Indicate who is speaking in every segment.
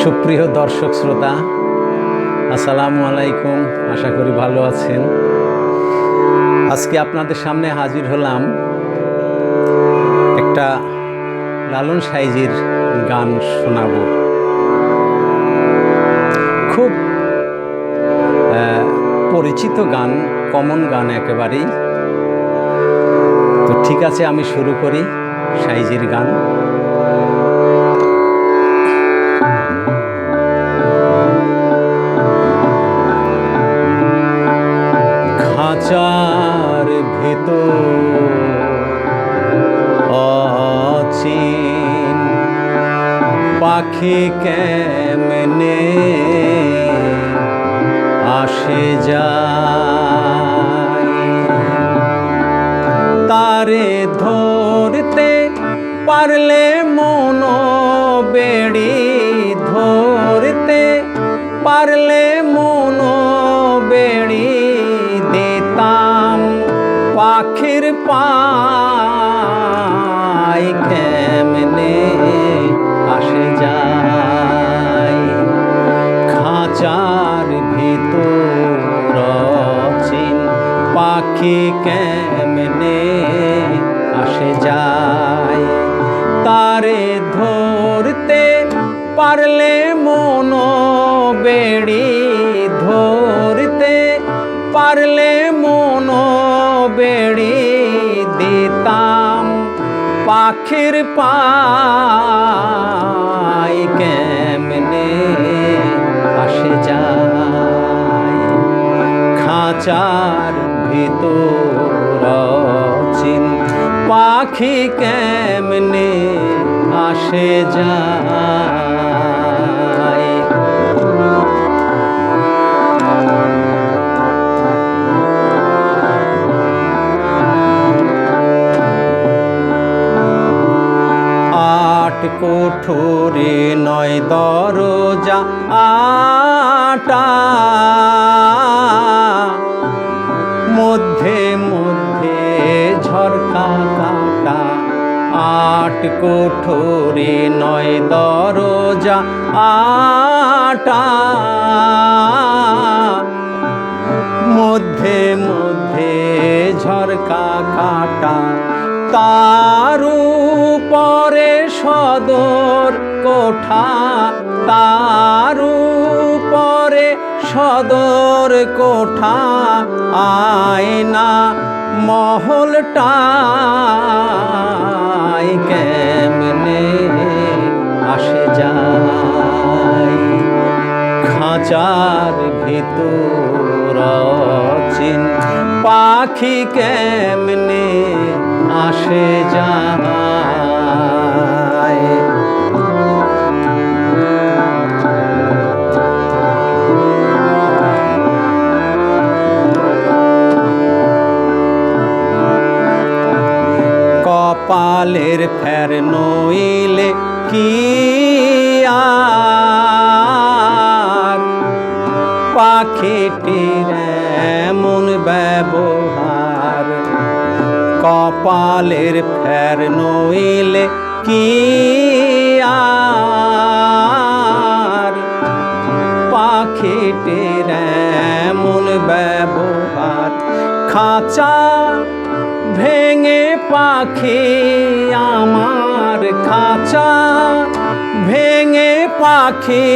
Speaker 1: সুপ্রিয় দর্শক শ্রোতা, আসসালামু আলাইকুম। আশা করি ভালো আছেন। আজকে আপনাদের সামনে হাজির হলাম একটা লালন সাইজির গান শোনাবো। খুব পরিচিত গান, কমন গান একেবারেই। তো ঠিক আছে, আমি শুরু করি সাইজির গান। খাঁচার ভেতর অচিন পাখি কেমনে আসে যায়, তারে ধরতে পারলে মন বেড়ি, ধরতে পারলে মন বেড়ি দিতাম পাখির পায় কেমনে আসে যায়। খাঁচার ভিতর অচিন পাখি কেমনে আসে যায়, তারে ধরতে পারলে মন বেড়ি, ধরতে পারলে মন বেড়ি দিতাম পাখির পায় কেমনে আসে যায়। খাঁচার ভিতর অচিন পাখি কেমনে আসে যায়। কোঠরে নয় দরজা আটা, মধ্যে মধ্যে ঝরকা কাটা। আট কোঠরে নয় দরজা আটা, মধ্যে মধ্যে ঝরকা কাটা। তার উপরে সদর কোঠা, তার উপরে সদর কোঠা। আয়না মহলটায় কেমনে আসে যায়। খাঁচার ভিতর অচিন পাখি কেমনে আসে যায়। কপালের ফের নইলে কি আর পাখিটির এমন ব্যবহার। কপালের ফের নইলে কি আর পাখিটির এমন ব্যবহার। খাঁচা ভেঙে পাখি আমার, খাঁচা ভেঙে পাখি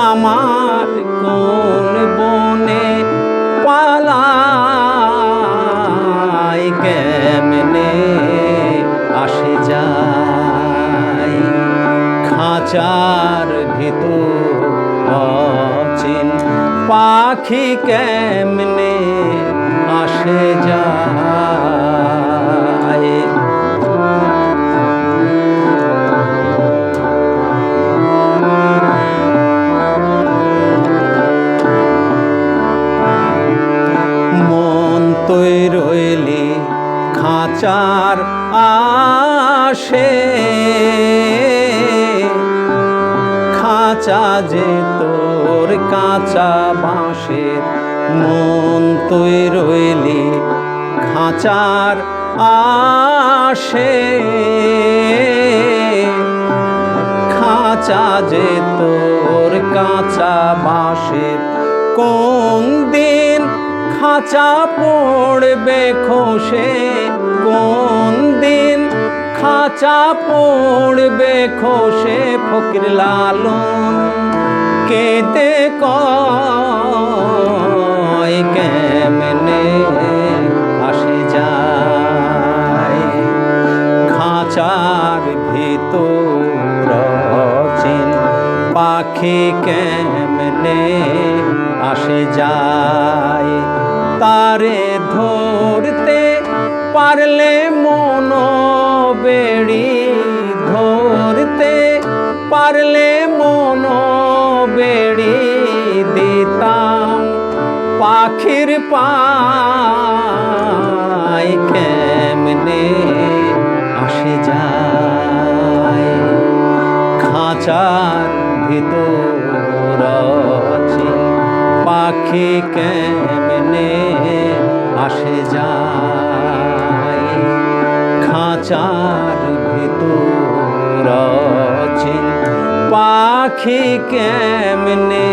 Speaker 1: আমার কোন বনে পালায় কেমনে আসে যায়। খাঁচার ভিতর অচিন পাখি কেমনে আসে যায়। মন তুই রইলি খাঁচার আসে, খাঁচা যে তোর কাঁচা বাঁশের। মন তুই রইলি খাঁচার আসে, খাঁচা যে তোর কাঁচা বাঁশের, কোন দিন খাঁচা পড়বে খসে, কোন দিন খাঁচা পড়বে খসে। ফকির লালন কেঁদে কয় কেমনে আসে যায়, খাঁচার ভিতর অচিন পাখি কেমনে আসে যায়। তারে ধরতে পারলে মন বেড়ি, ধরতে পারলে মন বেড়ি দিতাম পাখির পায় কেমনে আসে যায়, খাঁচার ভিতর অচিন পাখি কেমনে আসে যায়, খাঁচার ভিতর অচিন পাখি কেমনে